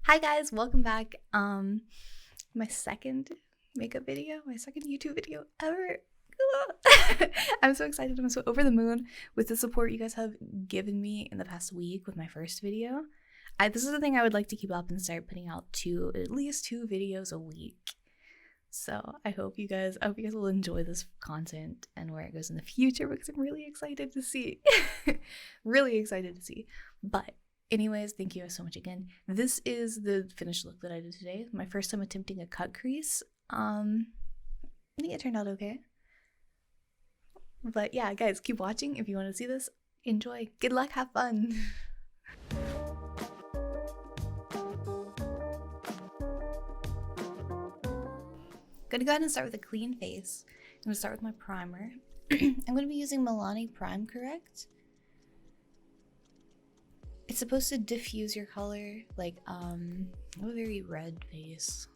Hi guys, welcome back. My second makeup video, my second YouTube video ever. I'm so excited. I'm so over the moon with the support you guys have given me in the past week with my first video. This is the thing I would like to keep up and start putting out at least two videos a week. So I hope you guys will enjoy this content and where it goes in the future, because I'm really excited to see. Really excited to see. But anyways, thank you guys so much again. This is the finished look that I did today. My first time attempting a cut crease. I think it turned out okay. But yeah, guys, keep watching if you want to see this. Enjoy. Good luck, have fun. Gonna go ahead and start with a clean face. I'm gonna start with my primer. I'm gonna be using Milani Prime Correct. It's supposed to diffuse your color. Like, I have a very red face,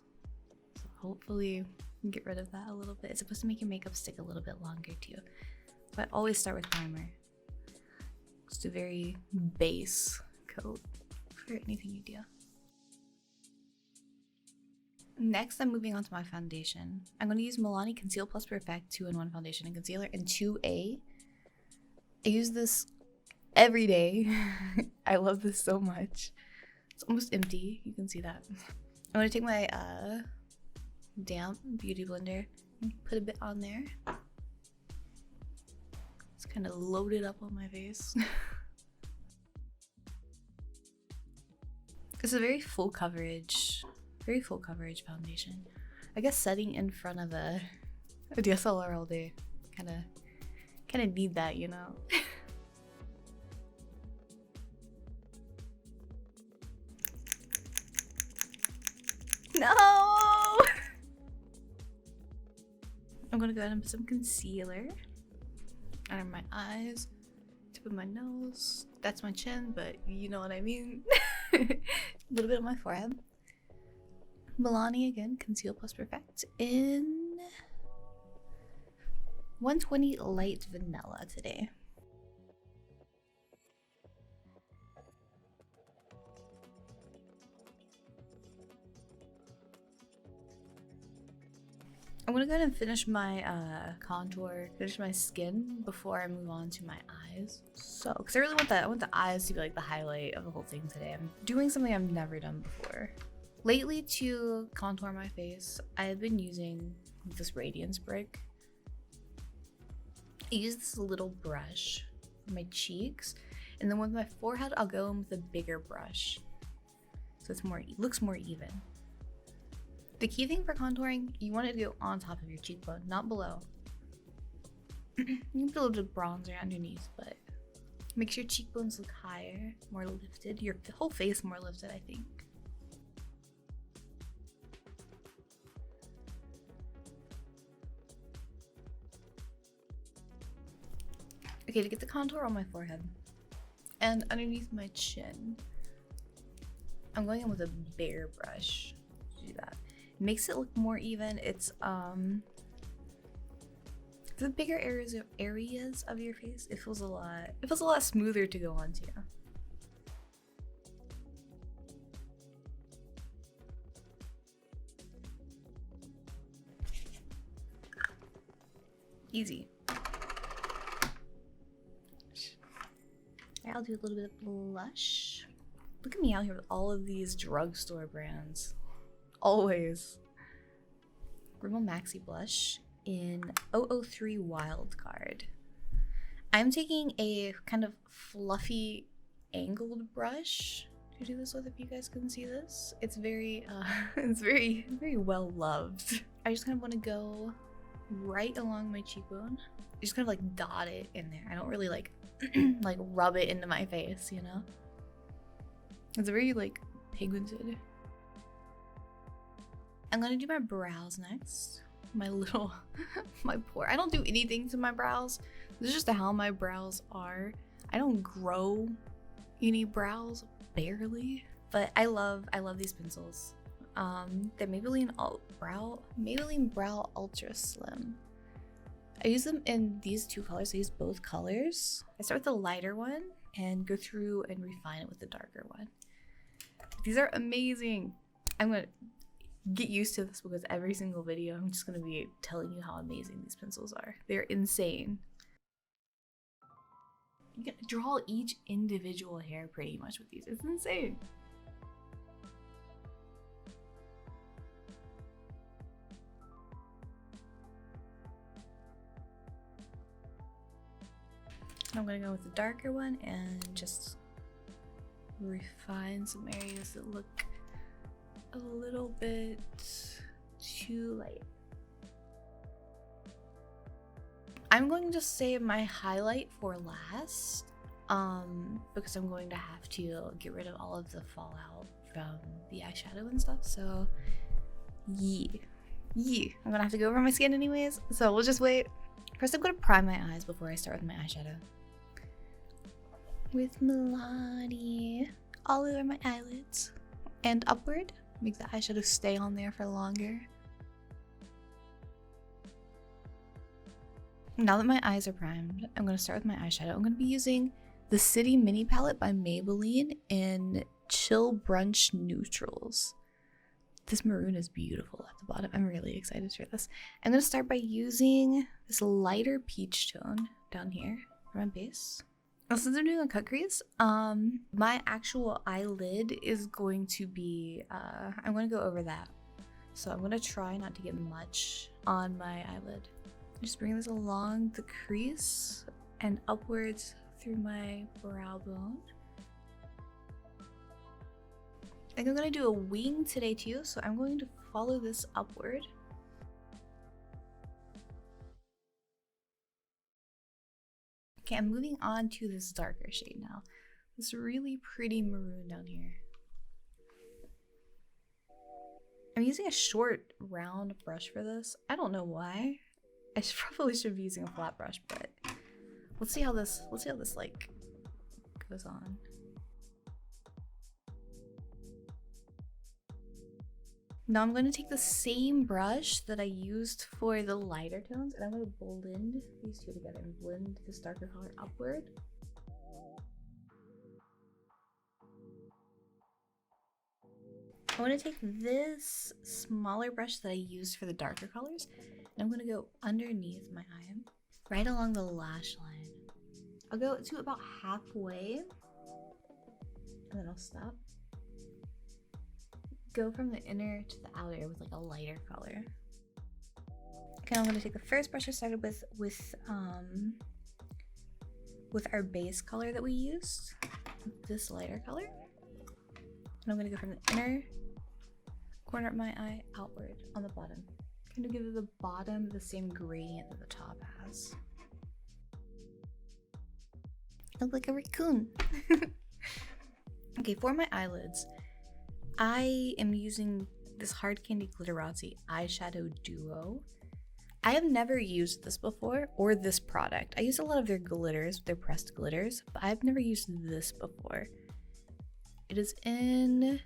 so hopefully get rid of that a little bit. It's supposed to make your makeup stick a little bit longer too. But always start with primer. Just a very base coat for anything you do. Next, I'm moving on to my foundation. I'm going to use Milani Conceal Plus Perfect 2-in-1 foundation and concealer in 2A. I use this every day. I love this so much. It's almost empty. You can see that. I'm going to take my damp beauty blender and put a bit on there. It's kind of loaded up on my face. It's a very full coverage foundation. I guess setting in front of a DSLR all day kind of need that, you know. No. I'm gonna go ahead and put some concealer under my eyes, tip of my nose. That's my chin, but you know what I mean. A little bit on my forehead. Milani again, Conceal Plus Perfect in 120 Light Vanilla today. I'm gonna go ahead and finish my contour, finish my skin before I move on to my eyes. So, because I really want that, I want the eyes to be like the highlight of the whole thing today. I'm doing something I've never done before. Lately, to contour my face, I've been using this Radiance brick. I use this little brush for my cheeks, and then with my forehead, I'll go in with a bigger brush, so it's looks more even. The key thing for contouring, you want it to go on top of your cheekbone, not below. You can put a little bit of bronzer underneath, but makes your cheekbones look higher, more lifted, your whole face more lifted, I think. Okay, to get the contour on my forehead and underneath my chin, I'm going in with a bigger brush to do that. It makes it look more even. It's the bigger areas of your face. It feels a lot smoother to go onto. Easy. I'll do a little bit of blush. Look at me out here with all of these drugstore brands. Always. Rimmel Maxi Blush in 003 Wildcard. I'm taking a kind of fluffy angled brush to do this with, if you guys can see this. It's very very well loved. I just kind of want to go right along my cheekbone. I just kind of like dot it in there. I don't really like like rub it into my face, you know? It's very like pigmented. I'm gonna do my brows next. My pore. I don't do anything to my brows. This is just how my brows are. I don't grow any brows, barely. But I love these pencils. They're Maybelline Brow Ultra Slim. I use them in these two colors. I use both colors. I start with the lighter one and go through and refine it with the darker one. These are amazing. I'm gonna get used to this because every single video I'm just gonna be telling you how amazing these pencils are. They're insane. You can draw each individual hair pretty much with these. It's insane. I'm gonna go with the darker one and just refine some areas that look a little bit too light. I'm going to save my highlight for last, because I'm going to have to get rid of all of the fallout from the eyeshadow and stuff. So yeah, I'm gonna have to go over my skin anyways. So we'll just wait. First, I'm gonna prime my eyes before I start with my eyeshadow. With Milani all over my eyelids and upward, make the eyeshadow stay on there for longer. Now that my eyes are primed, I'm going to start with my eyeshadow. I'm going to be using the City Mini Palette by Maybelline in Chill Brunch Neutrals. This maroon is beautiful at the bottom. I'm really excited for this. I'm going to start by using this lighter peach tone down here for my base. Since I'm doing a cut crease, my actual eyelid is going to be, I'm going to go over that. So I'm going to try not to get much on my eyelid. Just bring this along the crease and upwards through my brow bone. I think I'm going to do a wing today too, so I'm going to follow this upward. Okay, I'm moving on to this darker shade now. This really pretty maroon down here. I'm using a short round brush for this. I don't know why. I probably should be using a flat brush, but let's see how this like goes on. Now I'm going to take the same brush that I used for the lighter tones and I'm going to blend these two together and blend this darker color upward. I want to take this smaller brush that I used for the darker colors and I'm going to go underneath my eye, right along the lash line. I'll go to about halfway and then I'll stop. Go from the inner to the outer with like a lighter color. Okay, I'm going to take the first brush I started with our base color that we used, this lighter color. And I'm going to go from the inner corner of my eye outward on the bottom. I'm going to give the bottom the same gradient that the top has. I look like a raccoon. Okay, for my eyelids, I am using this Hard Candy Glitteratzi eyeshadow duo. I have never used this before, or this product. I use a lot of their glitters, their pressed glitters, but I've never used this before. It is in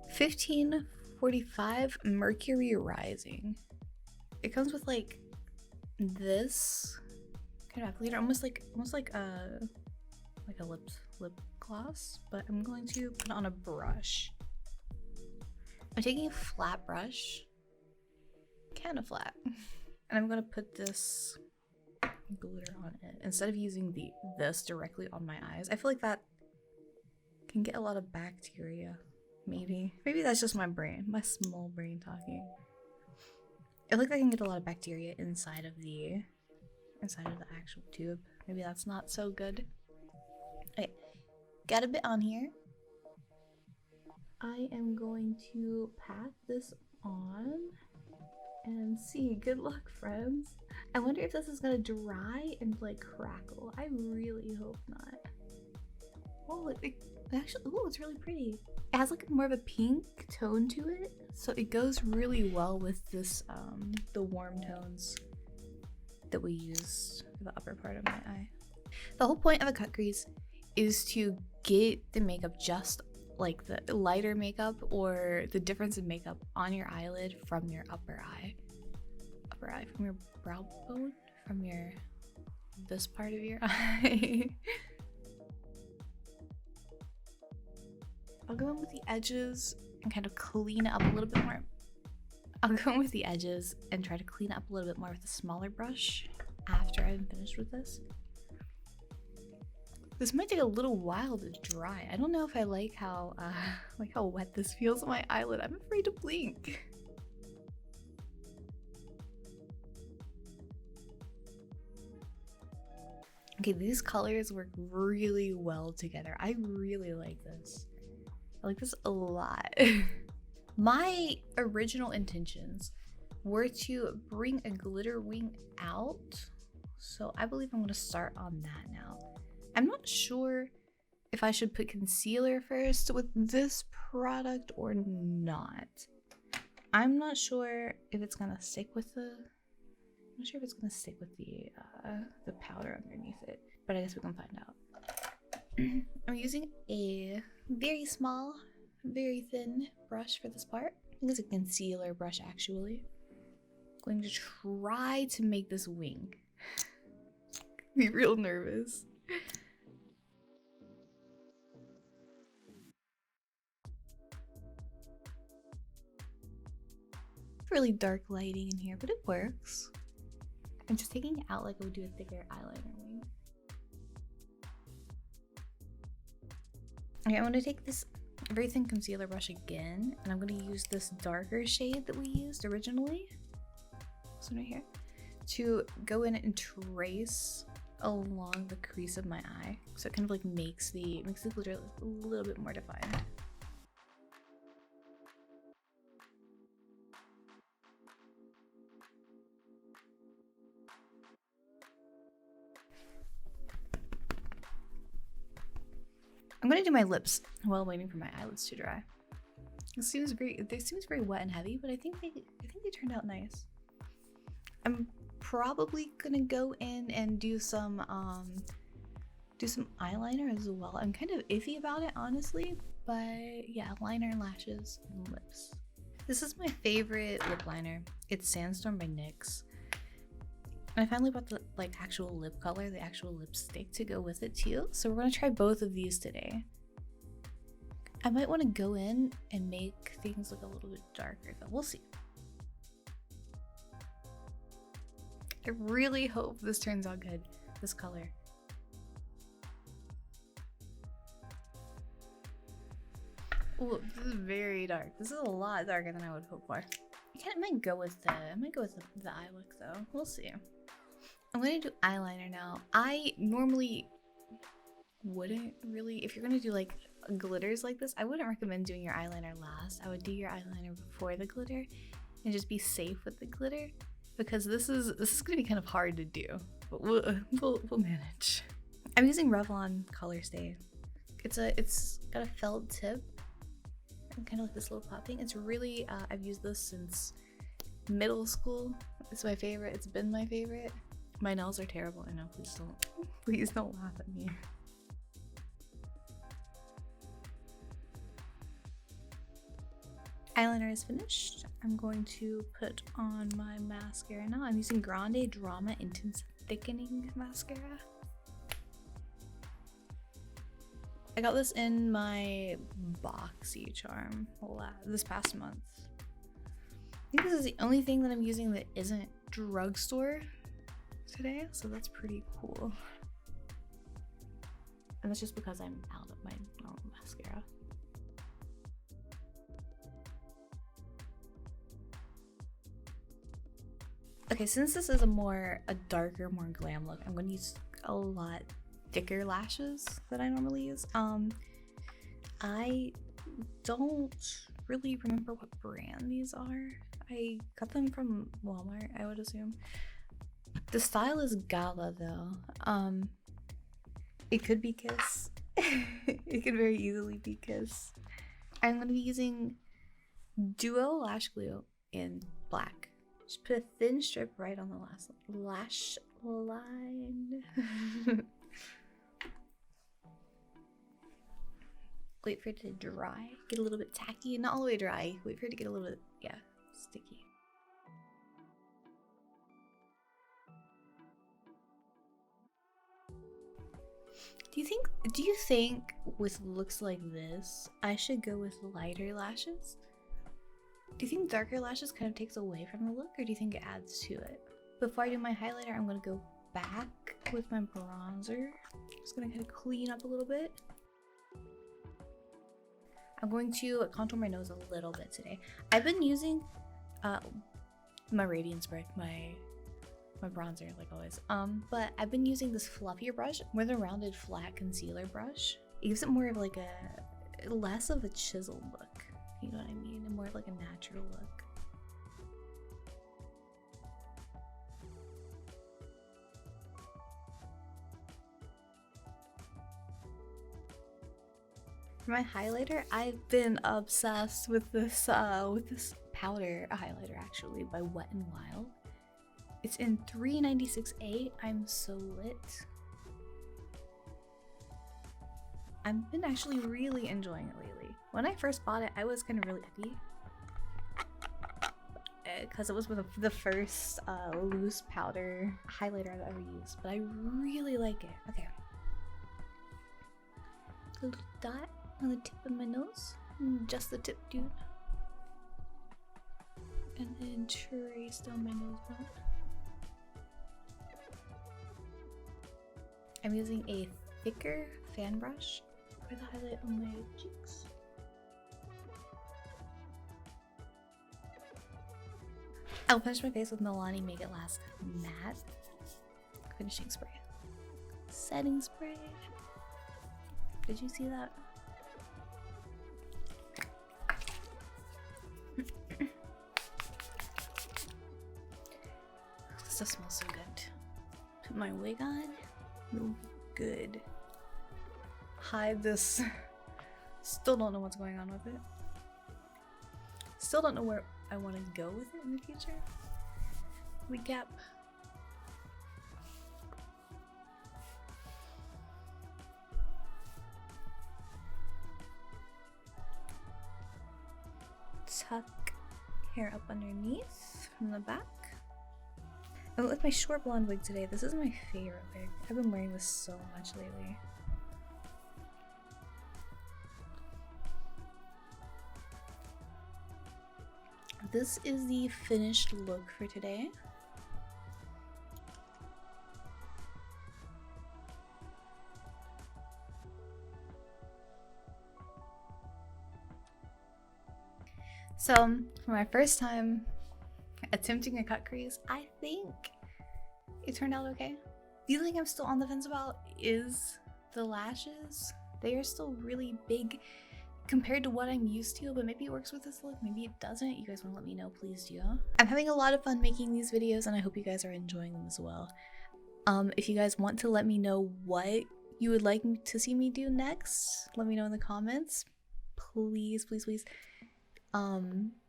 1545 Mercury Rising. It comes with like this kind of applicator, almost like a lip gloss, but I'm going to put it on a brush. I'm taking a flat brush, kind of flat, and I'm gonna put this glitter on it instead of using this directly on my eyes. I feel like that can get a lot of bacteria. Maybe that's just my brain, my small brain talking. I feel like I can get a lot of bacteria inside of the actual tube. Maybe that's not so good. Okay, got a bit on here. I am going to pat this on and see. Good luck, friends. I wonder if this is gonna dry and like crackle. I really hope not. Oh, actually, oh, it's really pretty. It has like more of a pink tone to it, so it goes really well with this, the warm tones that we used for the upper part of my eye. The whole point of a cut crease is to get the makeup just like the lighter makeup or the difference in makeup on your eyelid from your upper eye, from your brow bone, from this part of your eye. I'll go in with the edges and kind of clean it up a little bit more. I'll go in with the edges and try to clean up a little bit more with a smaller brush after I'm finished with this. This might take a little while to dry. I don't know if I like how wet this feels on my eyelid. I'm afraid to blink. Okay, these colors work really well together. I really like this. I like this a lot. My original intentions were to bring a glitter wing out. So I believe I'm gonna start on that now. I'm not sure if I should put concealer first with this product or not. I'm not sure if it's gonna stick with the, I'm not sure if it's gonna stick with the powder underneath it, but I guess we can find out. I'm using a very small, very thin brush for this part. I think it's a concealer brush actually. I'm going to try to make this wing. Be real nervous. Really dark lighting in here, but it works. I'm just taking it out like I would do a thicker eyeliner wing. Okay, I'm gonna take this very thin concealer brush again, and I'm gonna use this darker shade that we used originally, this one right here, to go in and trace along the crease of my eye, so it kind of like makes the glitter a little bit more defined. I'm gonna do my lips while waiting for my eyelids to dry. It seems very wet and heavy, but I think they turned out nice. I'm probably gonna go in and do some eyeliner as well. I'm kind of iffy about it, honestly, but yeah, liner, lashes, and lips. This is my favorite lip liner. It's Sandstorm by NYX. And I finally bought the actual lip color, the actual lipstick to go with it too. So we're gonna try both of these today. I might want to go in and make things look a little bit darker, though. We'll see. I really hope this turns out good, this color. Oh, this is very dark. This is a lot darker than I would hope for. I might go with the eye look though. We'll see. I'm gonna do eyeliner now. I normally wouldn't really, if you're gonna do like glitters like this, I wouldn't recommend doing your eyeliner last. I would do your eyeliner before the glitter and just be safe with the glitter, because this is gonna be kind of hard to do, but we'll manage. I'm using Revlon Color Stay. It's got a felt tip and kind of like this little pop thing. It's really I've used this since middle school. It's my favorite. It's been my favorite. My nails are terrible. I know. Please don't laugh at me. Eyeliner is finished. I'm going to put on my mascara now. I'm using Grande Drama Intense Thickening Mascara. I got this in my Boxy Charm this past month. I think this is the only thing that I'm using that isn't drugstore today, so that's pretty cool. And that's just because I'm out of my normal mascara. Okay, since this is a darker, more glam look, I'm gonna use a lot thicker lashes that I normally use. I don't really remember what brand these are. I got them from Walmart, I would assume. The style is Gala though. It could be Kiss. It could very easily be Kiss. I'm gonna be using Duo Lash Glue in black. Just put a thin strip right on the last lash line. Wait for it to dry, get a little bit tacky, not all the way dry. Wait for it to get a little bit, yeah, sticky. Do you think with looks like this, I should go with lighter lashes? Do you think darker lashes kind of takes away from the look, or do you think it adds to it? Before I do my highlighter, I'm gonna go back with my bronzer. Just gonna kind of clean up a little bit. I'm going to contour my nose a little bit today. I've been using my Radiance spray, my bronzer, like always. But I've been using this fluffier brush, more the rounded flat concealer brush. It gives it more of like a less of a chiseled look. You know what I mean? And more of like a natural look. For my highlighter, I've been obsessed with this powder highlighter actually by Wet n Wild. It's in 396A. I'm so lit. I've been actually really enjoying it lately. When I first bought it, I was kind of really iffy because it was the first loose powder highlighter I've ever used, but I really like it. Okay. A little dot on the tip of my nose. Just the tip, dude. And then trace down my nose bone. I'm using a thicker fan brush for the highlight on my cheeks. I'll finish my face with Milani Make It Last Matte finishing spray. Setting spray. Did you see that? This stuff smells so good. Put my wig on. No good. Hide this. Still don't know what's going on with it. Still don't know where I want to go with it in the future. Wig gap. Tuck hair up underneath from the back. I went with my short blonde wig today. This is my favorite wig. I've been wearing this so much lately. This is the finished look for today. So, for my first time attempting a cut crease, I think it turned out okay. The only thing I'm still on the fence about is the lashes. They are still really big compared to what I'm used to, but maybe it works with this look, maybe it doesn't. You guys want to let me know, please do. I'm having a lot of fun making these videos and I hope you guys are enjoying them as well. If you guys want to let me know what you would like to see me do next, let me know in the comments. Please, please, please.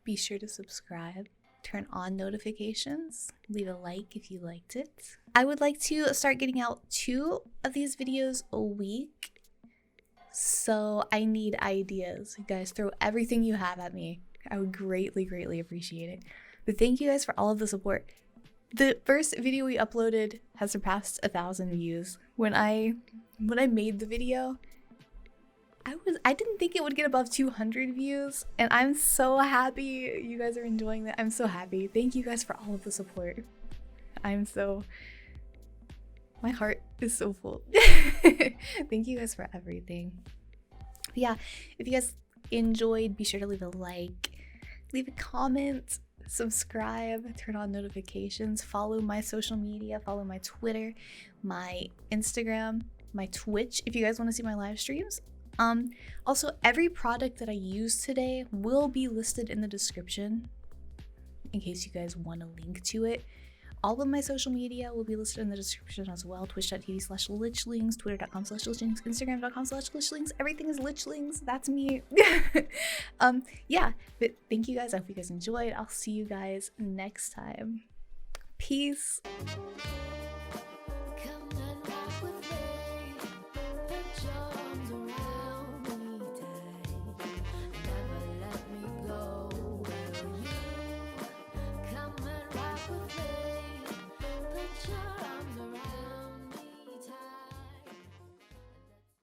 Be sure to subscribe, turn on notifications, leave a like if you liked it. I would like to start getting out 2 of these videos a week, so I need ideas. You guys throw everything you have at me. I would greatly, greatly appreciate it. But thank you guys for all of the support. The first video we uploaded has surpassed 1,000 views. When I made the video, I didn't think it would get above 200 views, and I'm so happy you guys are enjoying that. I'm so happy. Thank you guys for all of the support. My heart is so full. Thank you guys for everything. But yeah, if you guys enjoyed, be sure to leave a like, leave a comment, subscribe, turn on notifications, follow my social media, follow my Twitter, my Instagram, my Twitch if you guys want to see my live streams. Also, every product that I used today will be listed in the description in case you guys want a link to it. All of my social media will be listed in the description as well. Twitch.tv/Lichlings, Twitter.com/Lichlings, Instagram.com/Lichlings. Everything is Lichlings. That's me. Yeah, but thank you guys. I hope you guys enjoyed. I'll see you guys next time. Peace.